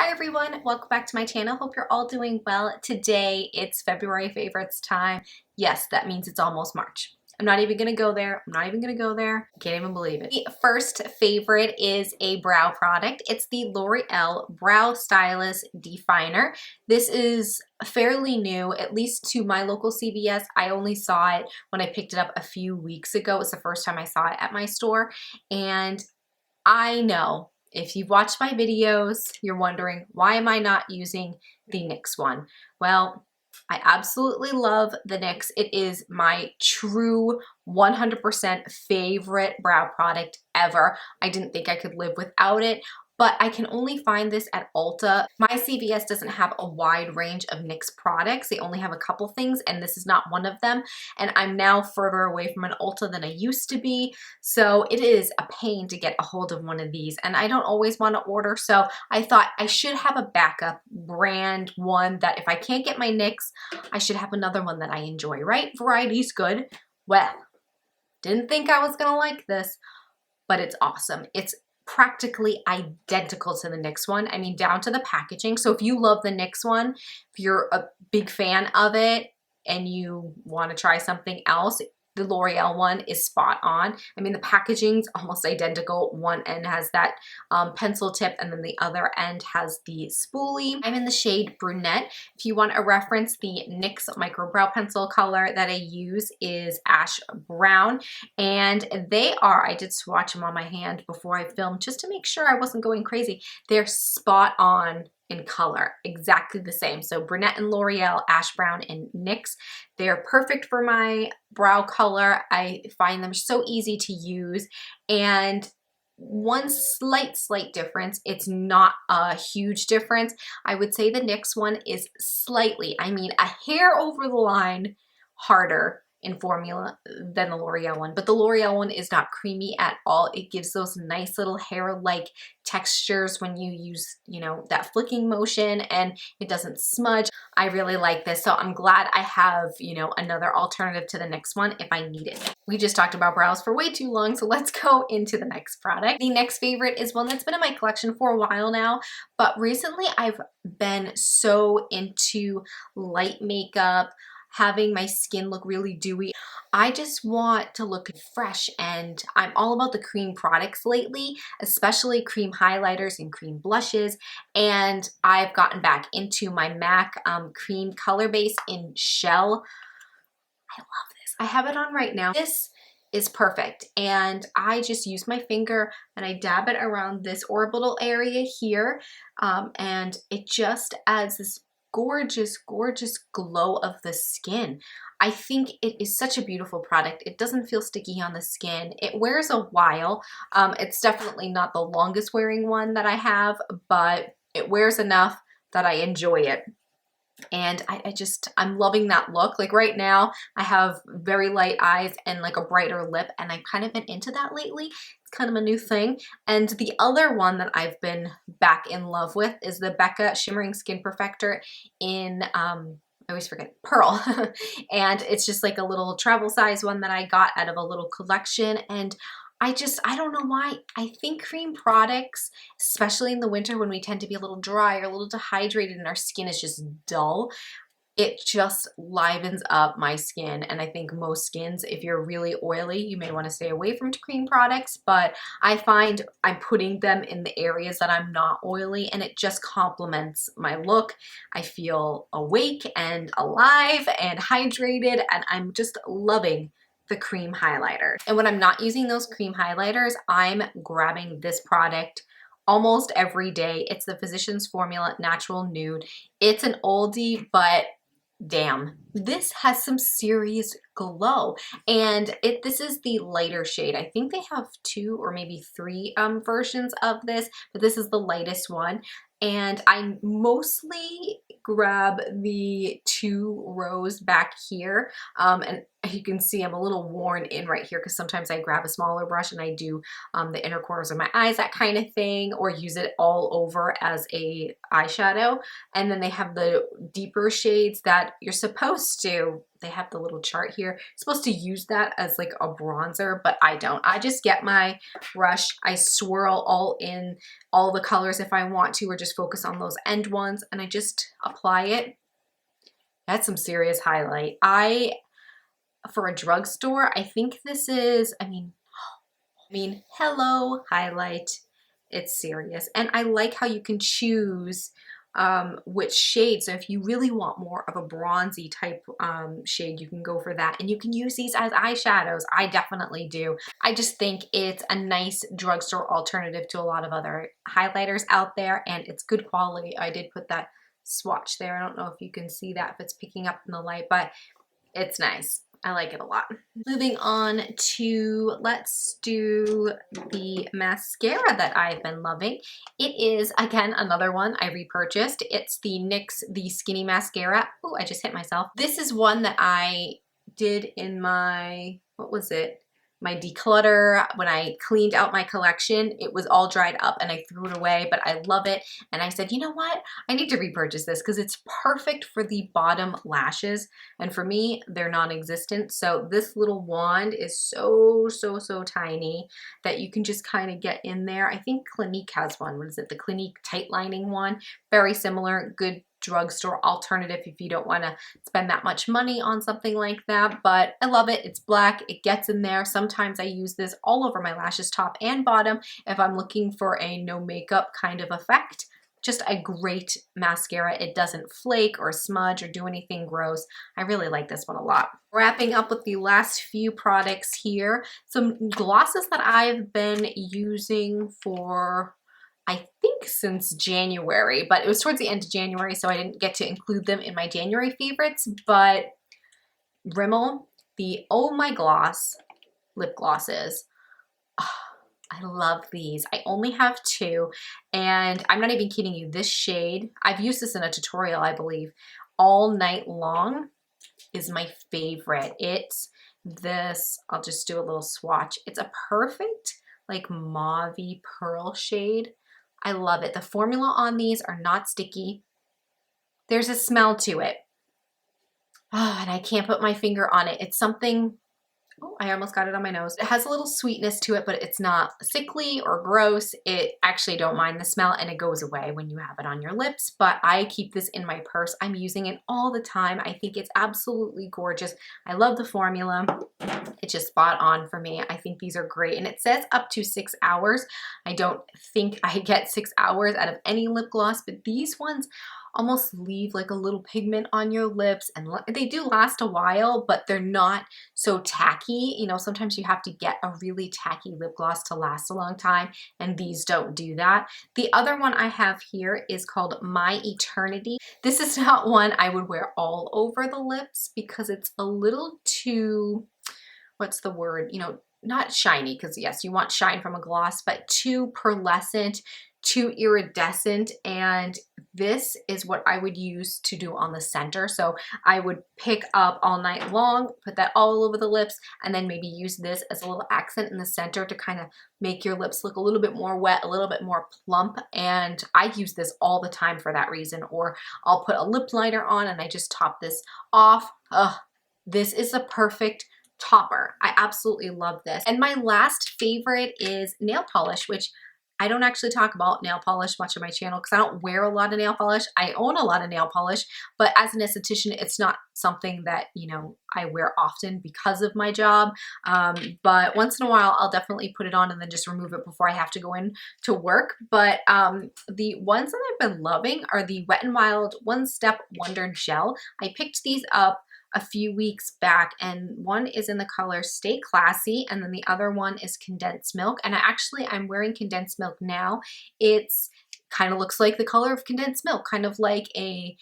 Hi everyone, welcome back to my channel. Hope you're all doing well. Today it's February favorites time. Yes, that means it's almost March. I'm not even gonna go there. Can't even believe it. The first favorite is a brow product. It's the L'Oreal Brow Stylist Definer. This is fairly new, at least to my local CVS. I only saw it when I picked it up a few weeks ago. It was the first time I saw it at my store. And I know if you've watched my videos, you're wondering, why am I not using the NYX one? Well, I absolutely love the NYX. It is my true 100% favorite brow product ever. I didn't think I could live without it, but I can only find this at Ulta. My CVS doesn't have a wide range of NYX products. They only have a couple things, and this is not one of them. And I'm now further away from an Ulta than I used to be, so it is a pain to get a hold of one of these, and I don't always want to order, so I thought I should have a backup brand one that if I can't get my NYX, I should have another one that I enjoy, right? Variety's good. Well, didn't think I was gonna like this, but it's awesome. It's practically identical to the NYX one. I mean, down to the packaging. So if you love the NYX one, if you're a big fan of it and you want to try something else, the L'Oreal one is spot on. I mean, the packaging's almost identical. One end has that pencil tip, and then the other end has the spoolie. I'm in the shade Brunette. If you want a reference, the NYX microbrow pencil color that I use is ash brown, and they are, I did swatch them on my hand before I filmed just to make sure I wasn't going crazy. They're spot on in color, exactly the same. So Brunette and L'Oreal, ash brown and NYX, they're perfect for my brow color. I find them so easy to use, and one slight difference, it's not a huge difference. I would say the NYX one is slightly, I mean a hair over the line harder in formula than the L'Oreal one, but the L'Oreal one is not creamy at all. It gives those nice little hair-like textures when you use, you know, that flicking motion, and it doesn't smudge. I really like this, so I'm glad I have, you know, another alternative to the NYX one if I need it. We just talked about brows for way too long, so let's go into the next product. The next favorite is one that's been in my collection for a while now, but recently I've been so into light makeup, having my skin look really dewy. I just want to look fresh, and I'm all about the cream products lately, especially cream highlighters and cream blushes, and I've gotten back into my MAC cream color base in Shell. I love this. I have it on right now. This is perfect, and I just use my finger and I dab it around this orbital area here, and it just adds this gorgeous glow of the skin. I think it is such a beautiful product. It doesn't feel sticky on the skin. It wears a while. It's definitely not the longest wearing one that I have, but it wears enough that I enjoy it. And I'm loving that look. Like right now, I have very light eyes and like a brighter lip, and I've kind of been into that lately. It's kind of a new thing. And the other one that I've been back in love with is the Becca Shimmering Skin Perfector in, I always forget, Pearl. And it's just like a little travel size one that I got out of a little collection, and I don't know why. I think cream products, especially in the winter when we tend to be a little dry or a little dehydrated and our skin is just dull, it just livens up my skin. And I think most skins, if you're really oily, you may want to stay away from cream products, but I find I'm putting them in the areas that I'm not oily, and it just complements my look. I feel awake and alive and hydrated, and I'm just loving the cream highlighter. And when I'm not using those cream highlighters, I'm grabbing this product almost every day. It's the Physicians Formula Natural Nude. It's an oldie, but damn, this has some serious glow. And this is the lighter shade. I think they have 2 or maybe 3 versions of this, but this is the lightest one. And I mostly grab the 2 rows back here, and you can see I'm a little worn in right here because sometimes I grab a smaller brush and I do the inner corners of my eyes, that kind of thing, or use it all over as a eyeshadow. And then they have the deeper shades that you're supposed supposed to, they have the little chart here, supposed to use that as like a bronzer, but I don't. I just get my brush, I swirl all in all the colors if I want to, or just focus on those end ones, and I just apply it. That's some serious highlight. For a drugstore, I think this is, I mean, hello, highlight. It's serious. And I like how you can choose which shade. So if you really want more of a bronzy type shade, you can go for that. And you can use these as eyeshadows. I definitely do. I just think it's a nice drugstore alternative to a lot of other highlighters out there, and it's good quality. I did put that swatch there. I don't know if you can see that, if it's picking up in the light, but it's nice. I like it a lot. Moving on to, let's do the mascara that I've been loving. It is, again, another one I repurchased. It's the NYX The Skinny Mascara. Oh, I just hit myself. This is one that I did in my, what was it? My declutter. When I cleaned out my collection, it was all dried up and I threw it away, but I love it. And I said, you know what? I need to repurchase this because it's perfect for the bottom lashes. And for me, they're non-existent. So this little wand is so tiny that you can just kind of get in there. I think Clinique has one. What is it? The Clinique tight lining one. Very similar, good drugstore alternative if you don't want to spend that much money on something like that. But I love it. It's black. It gets in there. Sometimes I use this all over my lashes, top and bottom, if I'm looking for a no makeup kind of effect. Just a great mascara. It doesn't flake or smudge or do anything gross. I really like this one a lot. Wrapping up with the last few products here. Some glosses that I've been using for, I think, since January, but it was towards the end of January, so I didn't get to include them in my January favorites. But Rimmel, the Oh My Gloss lip glosses. Oh, I love these. I only have two, and I'm not even kidding you. This shade, I've used this in a tutorial, I believe. All Night Long is my favorite. It's this, I'll just do a little swatch. It's a perfect like mauve-y pearl shade. I love it. The formula on these are not sticky. There's a smell to it. Oh, and I can't put my finger on it. It's something, oh, I almost got it on my nose. It has a little sweetness to it, but it's not sickly or gross. It actually don't mind the smell, and it goes away when you have it on your lips, but I keep this in my purse. I'm using it all the time. I think it's absolutely gorgeous. I love the formula. It's just spot on for me. I think these are great, and it says up to 6 hours. I don't think I get 6 hours out of any lip gloss, but these ones almost leave like a little pigment on your lips, and they do last a while, but they're not so tacky. You know, sometimes you have to get a really tacky lip gloss to last a long time, and these don't do that. The other one I have here is called My Eternity. This is not one I would wear all over the lips because it's a little too, what's the word? You know, not shiny, because yes, you want shine from a gloss, but too pearlescent, too iridescent, and this is what I would use to do on the center. So I would pick up All Night Long, put that all over the lips, and then maybe use this as a little accent in the center to kind of make your lips look a little bit more wet, a little bit more plump, and I use this all the time for that reason. Or I'll put a lip liner on and I just top this off. Ugh, this is a perfect topper. I absolutely love this. And my last favorite is nail polish, which I don't actually talk about nail polish much on my channel because I don't wear a lot of nail polish. I own a lot of nail polish, but as an esthetician, it's not something that, you know, I wear often because of my job. But once in a while, I'll definitely put it on and then just remove it before I have to go in to work. But the ones that I've been loving are the Wet n Wild One Step Wonder Gel. I picked these up a few weeks back, and one is in the color Stay Classy, and then the other one is Condensed Milk. And I'm wearing Condensed Milk now. It's kind of looks like the color of condensed milk, kind of like a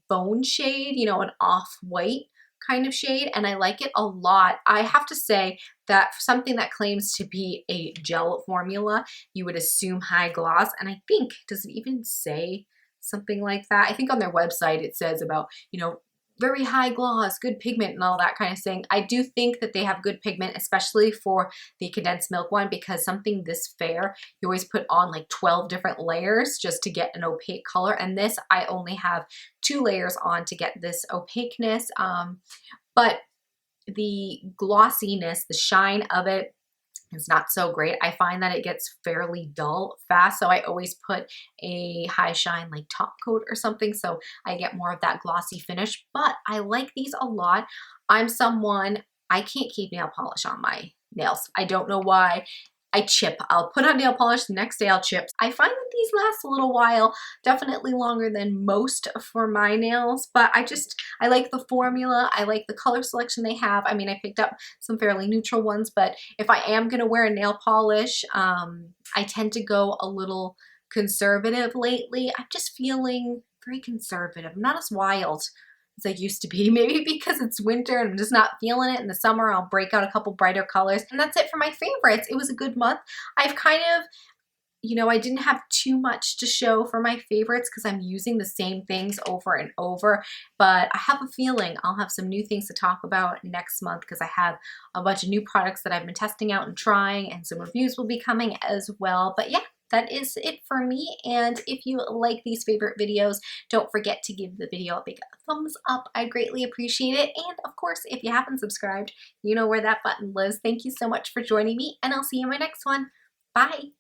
bone shade, you know, an off-white kind of shade, and I like it a lot. I have to say that for something that claims to be a gel formula, you would assume high gloss, and I think, does it even say something like that? I think on their website it says about, you know, very high gloss, good pigment and all that kind of thing. I do think that they have good pigment, especially for the condensed milk one, because something this fair, you always put on like 12 different layers just to get an opaque color. And this, I only have 2 layers on to get this opaqueness. But the glossiness, the shine of it, it's not so great. I find that it gets fairly dull fast, so I always put a high shine like top coat or something so I get more of that glossy finish, but I like these a lot. I'm someone, I can't keep nail polish on my nails. I don't know why. I chip. I'll put on nail polish, the next day I'll chip. I find that these last a little while, definitely longer than most for my nails, but I like the formula. I like the color selection they have. I mean, I picked up some fairly neutral ones, but if I am gonna wear a nail polish, I tend to go a little conservative lately. I'm just feeling very conservative. I'm not as wild as I used to be. Maybe because it's winter and I'm just not feeling it. In the summer, I'll break out a couple brighter colors. And that's it for my favorites. It was a good month. I've kind of, you know, I didn't have too much to show for my favorites because I'm using the same things over and over, but I have a feeling I'll have some new things to talk about next month because I have a bunch of new products that I've been testing out and trying, and some reviews will be coming as well. But yeah, that is it for me. And if you like these favorite videos, don't forget to give the video a big thumbs up. I greatly appreciate it. And of course, if you haven't subscribed, you know where that button lives. Thank you so much for joining me, and I'll see you in my next one. Bye.